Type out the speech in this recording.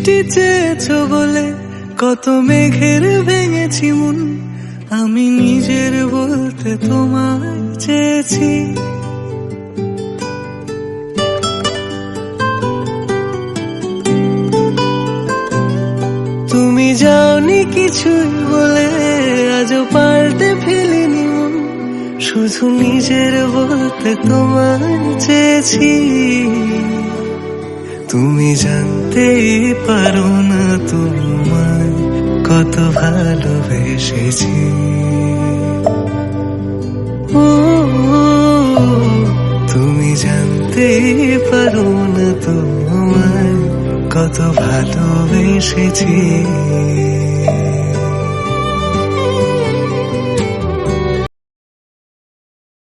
বৃষ্টি চেয়েছো বলে কত মেঘের ভেঙেছি মন, আমি নিজের বলতে তোমায় চেয়েছি। তুমি যাওনি কিছুই বলে আজও পাল্টে ফেলিনি মন, শুধু নিজের বলতে তোমায় চেয়েছি। তুমি জানতেই পারো না তোমায় কত ভালোবেসেছি। ও তুমি জানতেই পারো না তোমায় কত ভালোবেসেছি।